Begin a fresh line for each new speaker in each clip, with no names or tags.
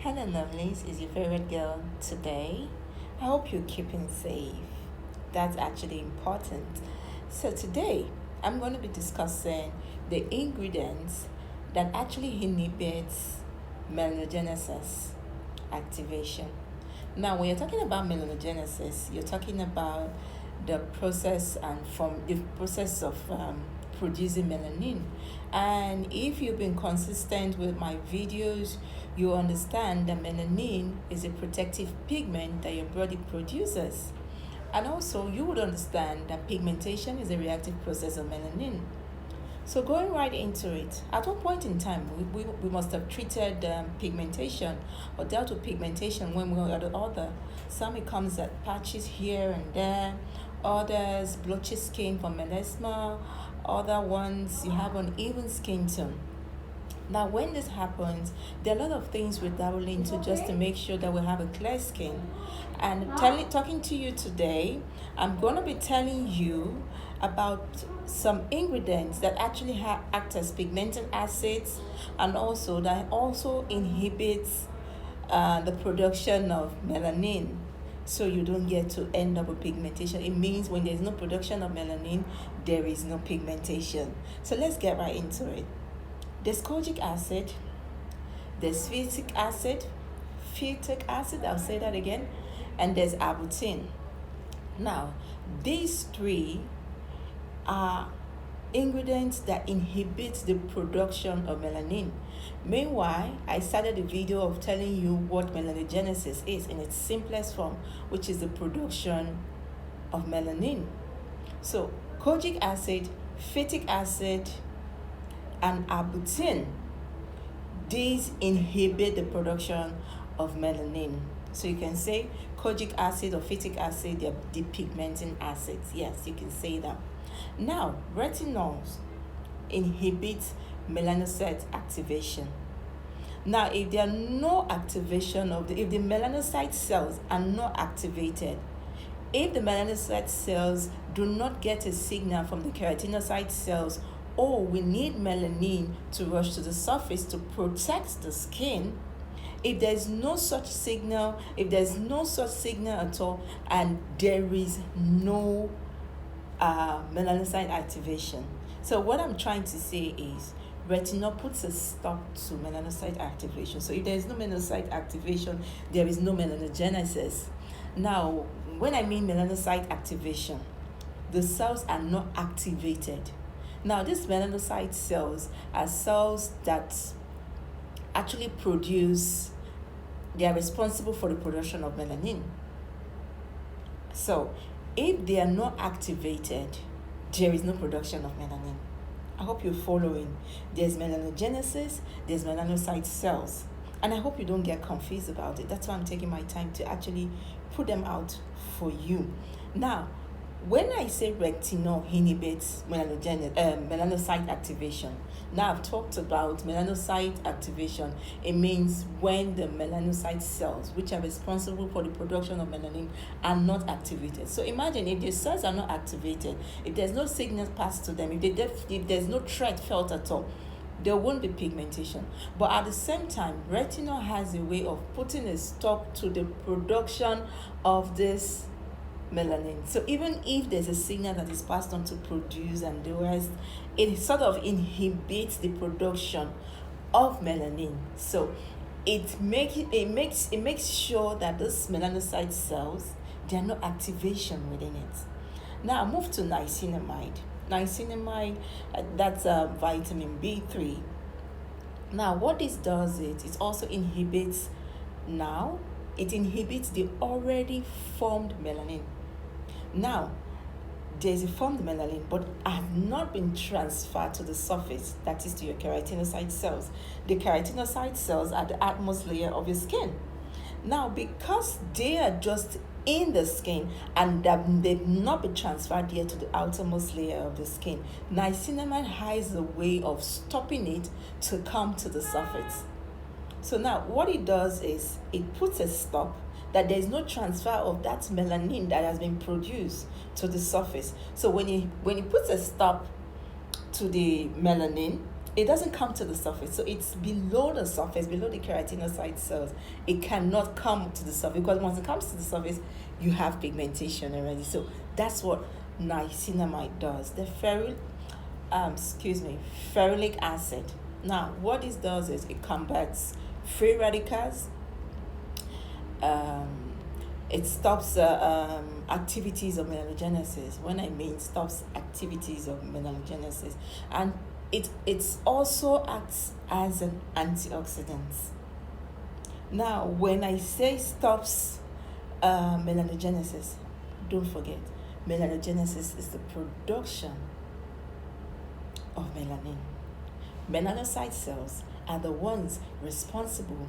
Hello, lovelies. Is your favorite girl today? I hope you're keeping safe. That's actually important. So, today I'm going to be discussing the ingredients that actually inhibits melanogenesis activation. Now, when you're talking about melanogenesis, you're talking about the process and from the process of producing melanin. And if you've been consistent with my videos, you understand that melanin is a protective pigment that your body produces. And also, you would understand that pigmentation is a reactive process of melanin. So going right into it, at what point in time we must have treated pigmentation or dealt with pigmentation when we were the other. Some it comes at patches here and there, others blotchy skin from melasma, other ones you have uneven skin tone. Now, when this happens, there are a lot of things we dabble into just to make sure that we have a clear skin. And talking to you today, I'm going to be telling you about some ingredients that actually act as pigmenting acids and also that also inhibits the production of melanin, so you don't get to end up with pigmentation. It means when there's no production of melanin, there is no pigmentation. So let's get right into it. There's kojic acid, there's phytic acid, I'll say that again, and there's arbutin. Now, these three are ingredients that inhibit the production of melanin. Meanwhile, I started a video of telling you what melanogenesis is in its simplest form, which is the production of melanin. So, kojic acid, phytic acid, and arbutin, these inhibit the production of melanin. So you can say kojic acid or phytic acid, they're dipigmenting acids. Yes, you can say that. Now, retinols inhibit melanocyte activation. Now, if there are no activation if the melanocyte cells are not activated, if the melanocyte cells do not get a signal from the keratinocyte cells, we need melanin to rush to the surface to protect the skin. If there's no such signal, at all, and there is no melanocyte activation. So what I'm trying to say is retinol puts a stop to melanocyte activation. So if there is no melanocyte activation, there is no melanogenesis. Now, when I mean melanocyte activation, the cells are not activated. Now, these melanocyte cells are cells that actually they are responsible for the production of melanin. So, if they are not activated, there is no production of melanin. I hope you're following. There's melanogenesis, there's melanocyte cells. And I hope you don't get confused about it. That's why I'm taking my time to actually put them out for you. Now, when I say retinol inhibits melanocyte activation, now I've talked about melanocyte activation. It means when the melanocyte cells, which are responsible for the production of melanin, are not activated. So imagine if the cells are not activated, if there's no signal passed to them, if there's no threat felt at all, there won't be pigmentation. But at the same time, retinol has a way of putting a stop to the production of this melanin. So even if there's a signal that is passed on to produce and the rest, it sort of inhibits the production of melanin. So it makes sure that those melanocyte cells, there are no activation within it. Now move to niacinamide. Niacinamide, that's vitamin B3. Now what this does is it also inhibits the already formed melanin. Now, there's a formed melanin, but have not been transferred to the surface, that is to your keratinocyte cells. The keratinocyte cells are the outermost layer of your skin. Now, because they are just in the skin and they've not been transferred yet to the outermost layer of the skin, niacinamide has a way of stopping it to come to the surface. So now, what it does is it puts a stop that there is no transfer of that melanin that has been produced to the surface. So when it puts a stop to the melanin, it doesn't come to the surface, so it's below the surface, below the keratinocyte cells. It cannot come to the surface, because once it comes to the surface, you have pigmentation already. So that's what niacinamide does. The ferulic acid. Now, what this does is it combats free radicals. It stops activities of melanogenesis. When I mean stops activities of melanogenesis, and it also acts as an antioxidant. Now, when I say stops melanogenesis, don't forget, melanogenesis is the production of melanin. Melanocyte cells are the ones responsible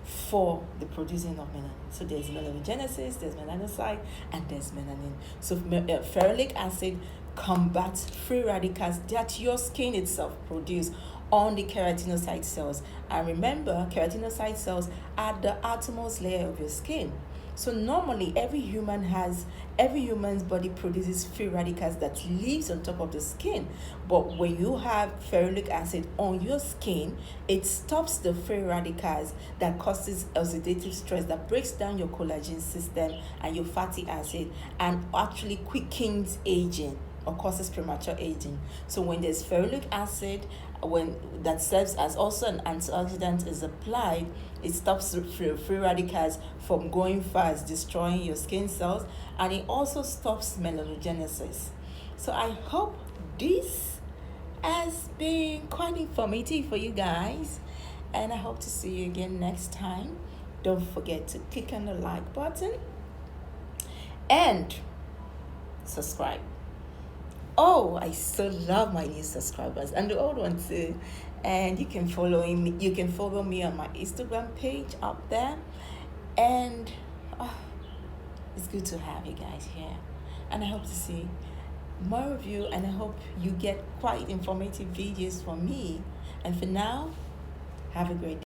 for the producing of melanin. So there's melanogenesis, there's melanocyte, and there's melanin. So ferulic acid combats free radicals that your skin itself produces on the keratinocyte cells. And remember, keratinocyte cells are the outermost layer of your skin. So normally every human's body produces free radicals that lives on top of the skin. But when you have ferulic acid on your skin, it stops the free radicals that causes oxidative stress, that breaks down your collagen system and your fatty acid, and actually quickens aging or causes premature aging. So when there's ferulic acid, when that serves as also an antioxidant is applied, it stops free radicals from going fast, destroying your skin cells, and it also stops melanogenesis. So I hope this has been quite informative for you guys, and I hope to see you again next time. Don't forget to click on the like button and subscribe. Oh, I so love my new subscribers and the old ones too. And you can follow me on my Instagram page up there. And it's good to have you guys here. And I hope to see more of you, and I hope you get quite informative videos from me. And for now, have a great day.